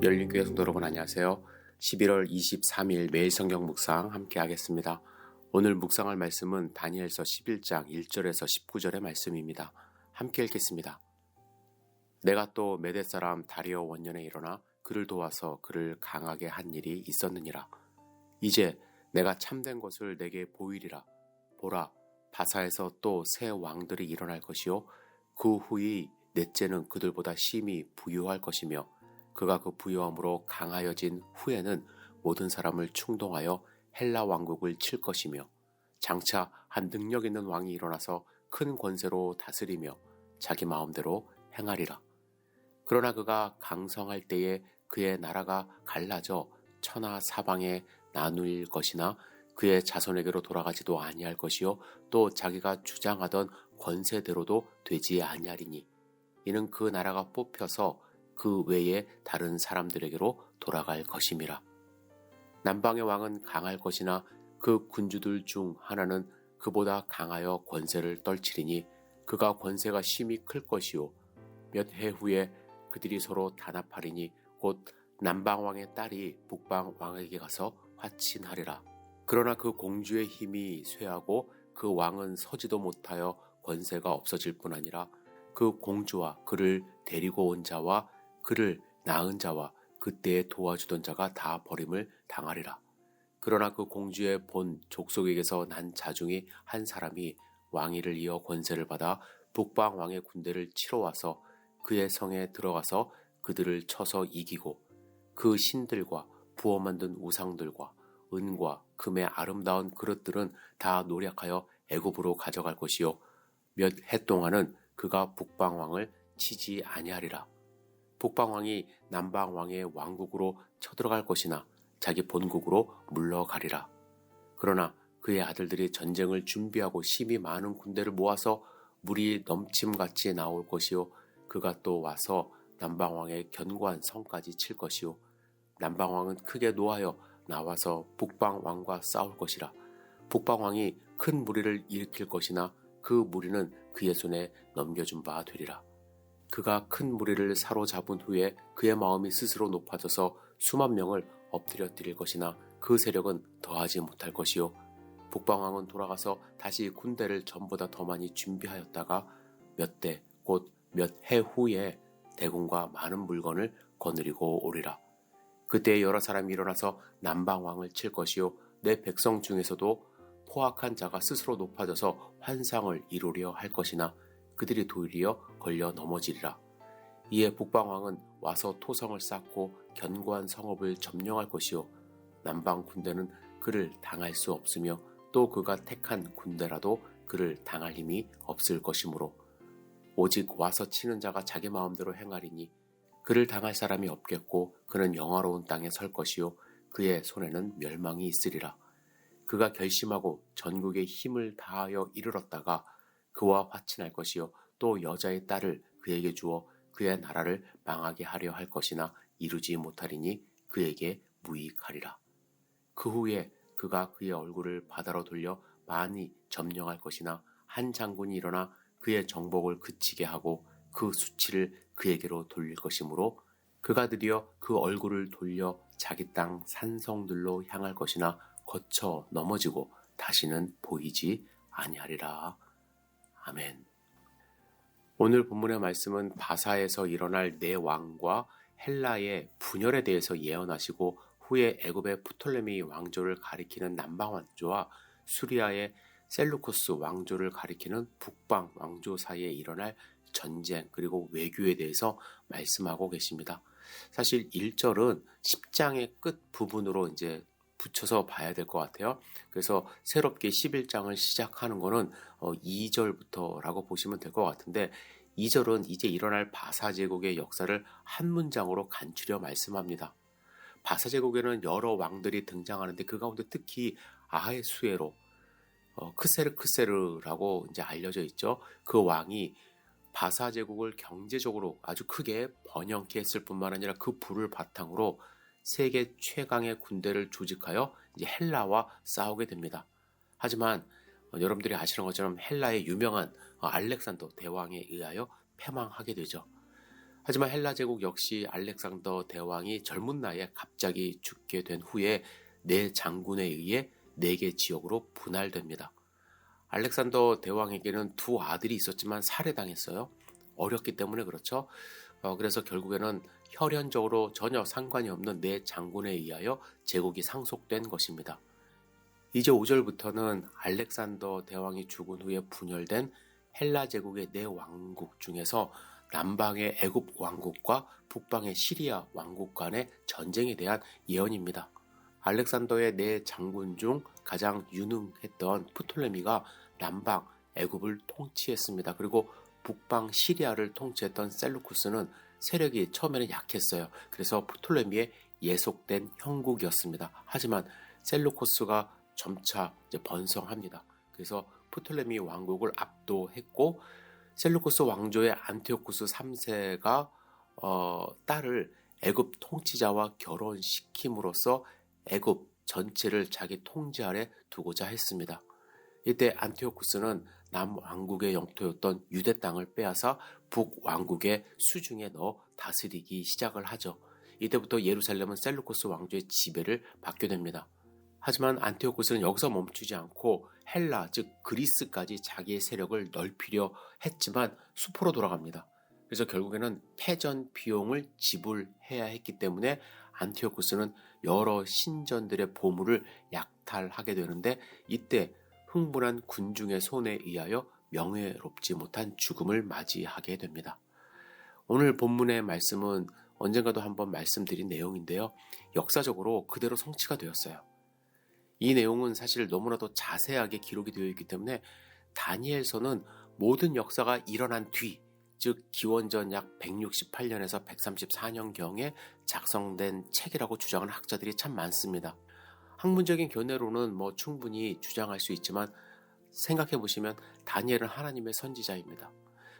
열린교회 성도 여러분 안녕하세요. 11월 23일 매일 성경 묵상 함께 하겠습니다. 오늘 묵상할 말씀은 다니엘서 11장 1절에서 19절의 말씀입니다. 함께 읽겠습니다. 내가 또 메대 사람 다리오 원년에 일어나 그를 도와서 그를 강하게 한 일이 있었느니라. 이제 내가 참된 것을 내게 보이리라. 보라, 바사에서 또 새 왕들이 일어날 것이요 그 후이 넷째는 그들보다 심히 부유할 것이며 그가 그 부유함으로 강하여진 후에는 모든 사람을 충동하여 헬라 왕국을 칠 것이며 장차 한 능력 있는 왕이 일어나서 큰 권세로 다스리며 자기 마음대로 행하리라. 그러나 그가 강성할 때에 그의 나라가 갈라져 천하 사방에 나누일 것이나 그의 자손에게로 돌아가지도 아니할 것이요 또 자기가 주장하던 권세대로도 되지 아니하리니 이는 그 나라가 뽑혀서 그 외에 다른 사람들에게로 돌아갈 것임이라. 남방의 왕은 강할 것이나 그 군주들 중 하나는 그보다 강하여 권세를 떨치리니 그가 권세가 심히 클 것이요 몇 해 후에 그들이 서로 단합하리니 곧 남방왕의 딸이 북방왕에게 가서 화친하리라. 그러나 그 공주의 힘이 쇠하고 그 왕은 서지도 못하여 권세가 없어질 뿐 아니라 그 공주와 그를 데리고 온 자와 그를 낳은 자와 그때에 도와주던 자가 다 버림을 당하리라. 그러나 그 공주의 본 족속에게서 난 자 중에 한 사람이 왕위를 이어 권세를 받아 북방 왕의 군대를 치러 와서 그의 성에 들어가서 그들을 쳐서 이기고 그 신들과 부어 만든 우상들과 은과 금의 아름다운 그릇들은 다 노략하여 애굽으로 가져갈 것이요 몇 해 동안은 그가 북방 왕을 치지 아니하리라. 북방왕이 남방왕의 왕국으로 쳐들어갈 것이나 자기 본국으로 물러가리라. 그러나 그의 아들들이 전쟁을 준비하고 심히 많은 군대를 모아서 물이 넘침같이 나올 것이요 그가 또 와서 남방왕의 견고한 성까지 칠 것이요 남방왕은 크게 노하여 나와서 북방왕과 싸울 것이라. 북방왕이 큰 무리를 일으킬 것이나 그 무리는 그의 손에 넘겨준 바 되리라. 그가 큰 무리를 사로잡은 후에 그의 마음이 스스로 높아져서 수만 명을 엎드려 드릴 것이나 그 세력은 더하지 못할 것이요 북방왕은 돌아가서 다시 군대를 전보다 더 많이 준비하였다가 몇 대 곧 몇 해 후에 대군과 많은 물건을 거느리고 오리라. 그때 여러 사람이 일어나서 남방왕을 칠 것이요 내 백성 중에서도 포악한 자가 스스로 높아져서 환상을 이루려 할 것이나 그들이 도리어 걸려 넘어지리라. 이에 북방왕은 와서 토성을 쌓고 견고한 성읍을 점령할 것이요 남방 군대는 그를 당할 수 없으며 또 그가 택한 군대라도 그를 당할 힘이 없을 것이므로 오직 와서 치는 자가 자기 마음대로 행하리니 그를 당할 사람이 없겠고 그는 영화로운 땅에 설 것이요 그의 손에는 멸망이 있으리라. 그가 결심하고 전국에 힘을 다하여 이르렀다가 그와 화친할 것이요 또 여자의 딸을 그에게 주어 그의 나라를 망하게 하려 할 것이나 이루지 못하리니 그에게 무익하리라. 그 후에 그가 그의 얼굴을 바다로 돌려 많이 점령할 것이나 한 장군이 일어나 그의 정복을 그치게 하고 그 수치를 그에게로 돌릴 것이므로 그가 드디어 그 얼굴을 돌려 자기 땅 산성들로 향할 것이나 거쳐 넘어지고 다시는 보이지 아니하리라. 아멘. 오늘 본문의 말씀은 바사에서 일어날 네 왕과 헬라의 분열에 대해서 예언하시고 후에 애굽의 프톨레미 왕조를 가리키는 남방 왕조와 수리아의 셀루쿠스 왕조를 가리키는 북방 왕조 사이에 일어날 전쟁 그리고 외교에 대해서 말씀하고 계십니다. 사실 1절은 10장의 끝 부분으로 이제 붙여서 봐야 될 것 같아요. 그래서 새롭게 11장을 시작하는 거는 2절부터라고 보시면 될 것 같은데 2절은 이제 일어날 바사 제국의 역사를 한 문장으로 간추려 말씀합니다. 바사 제국에는 여러 왕들이 등장하는데 그 가운데 특히 아하수에로 크세르크세르라고 이제 알려져 있죠. 그 왕이 바사 제국을 경제적으로 아주 크게 번영케 했을 뿐만 아니라 그 부를 바탕으로 세계 최강의 군대를 조직하여 이제 헬라와 싸우게 됩니다. 하지만 여러분들이 아시는 것처럼 헬라의 유명한 알렉산더 대왕에 의하여 패망하게 되죠. 하지만 헬라 제국 역시 알렉산더 대왕이 젊은 나이에 갑자기 죽게 된 후에 네 장군에 의해 4개 지역으로 분할됩니다. 알렉산더 대왕에게는 두 아들이 있었지만 살해당했어요. 어렸기 때문에 그렇죠. 그래서 결국에는 혈연적으로 전혀 상관이 없는 네 장군에 의하여 제국이 상속된 것입니다. 이제 5절부터는 알렉산더 대왕이 죽은 후에 분열된 헬라 제국의 네 왕국 중에서 남방의 애굽 왕국과 북방의 시리아 왕국 간의 전쟁에 대한 예언입니다. 알렉산더의 네 장군 중 가장 유능했던 프톨레미가 남방 애굽을 통치했습니다. 그리고 북방 시리아를 통치했던 셀루쿠스는 세력이 처음에는 약했어요. 그래서 프톨레미의 예속된 형국이었습니다. 하지만 셀루쿠스가 점차 번성합니다. 그래서 프톨레미 왕국을 압도했고 셀루쿠스 왕조의 안티오쿠스 3세가 딸을 애굽 통치자와 결혼시킴으로써 애굽 전체를 자기 통제 아래 두고자 했습니다. 이때 안티오쿠스는 남왕국의 영토였던 유대 땅을 빼앗아 북왕국의 수중에 넣어 다스리기 시작을 하죠. 이때부터 예루살렘은 셀루쿠스 왕조의 지배를 받게 됩니다. 하지만 안티오쿠스는 여기서 멈추지 않고 헬라, 즉 그리스까지 자기의 세력을 넓히려 했지만 수포로 돌아갑니다. 그래서 결국에는 패전 비용을 지불해야 했기 때문에 안티오쿠스는 여러 신전들의 보물을 약탈하게 되는데 이때 흥분한 군중의 손에 의하여 명예롭지 못한 죽음을 맞이하게 됩니다. 오늘 본문의 말씀은 언젠가도 한번 말씀드린 내용인데요. 역사적으로 그대로 성취가 되었어요. 이 내용은 사실 너무나도 자세하게 기록이 되어 있기 때문에 다니엘서는 모든 역사가 일어난 뒤, 즉 기원전 약 168년에서 134년경에 작성된 책이라고 주장하는 학자들이 참 많습니다. 학문적인 견해로는 충분히 주장할 수 있지만 생각해 보시면 다니엘은 하나님의 선지자입니다.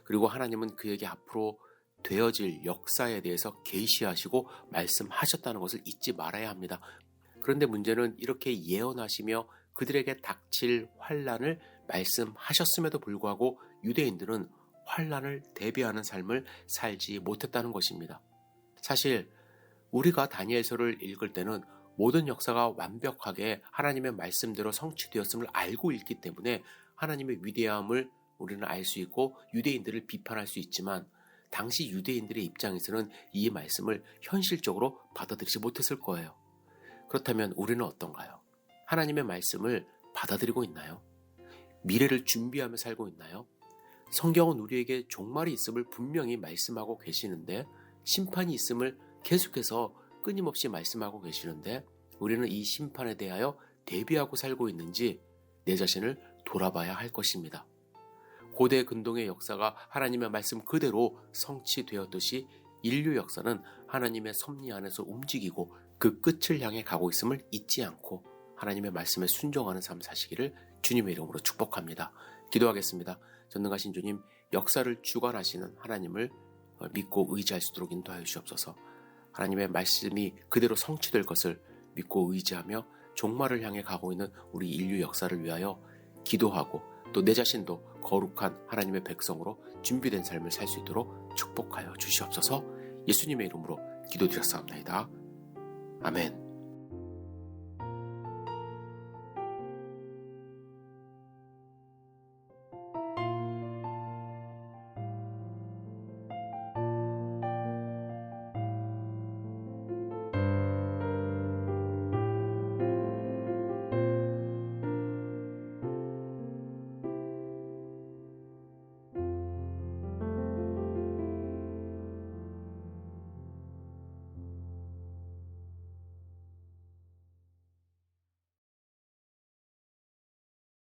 그리고 하나님은 그에게 앞으로 되어질 역사에 대해서 계시하시고 말씀하셨다는 것을 잊지 말아야 합니다. 그런데 문제는 이렇게 예언하시며 그들에게 닥칠 환난을 말씀하셨음에도 불구하고 유대인들은 환난을 대비하는 삶을 살지 못했다는 것입니다. 사실 우리가 다니엘서를 읽을 때는 모든 역사가 완벽하게 하나님의 말씀대로 성취되었음을 알고 있기 때문에 하나님의 위대함을 우리는 알 수 있고 유대인들을 비판할 수 있지만 당시 유대인들의 입장에서는 이 말씀을 현실적으로 받아들이지 못했을 거예요. 그렇다면 우리는 어떤가요? 하나님의 말씀을 받아들이고 있나요? 미래를 준비하며 살고 있나요? 성경은 우리에게 종말이 있음을 분명히 말씀하고 계시는데 심판이 있음을 계속해서 끊임없이 말씀하고 계시는데 우리는 이 심판에 대하여 대비하고 살고 있는지 내 자신을 돌아봐야 할 것입니다. 고대 근동의 역사가 하나님의 말씀 그대로 성취되었듯이 인류 역사는 하나님의 섭리 안에서 움직이고 그 끝을 향해 가고 있음을 잊지 않고 하나님의 말씀에 순종하는 삶 사시기를 주님의 이름으로 축복합니다. 기도하겠습니다. 전능하신 주님, 역사를 주관하시는 하나님을 믿고 의지할 수 있도록 인도하여 주시옵소서. 하나님의 말씀이 그대로 성취될 것을 믿고 의지하며 종말을 향해 가고 있는 우리 인류 역사를 위하여 기도하고 또 내 자신도 거룩한 하나님의 백성으로 준비된 삶을 살 수 있도록 축복하여 주시옵소서. 예수님의 이름으로 기도드렸사옵나이다. 아멘.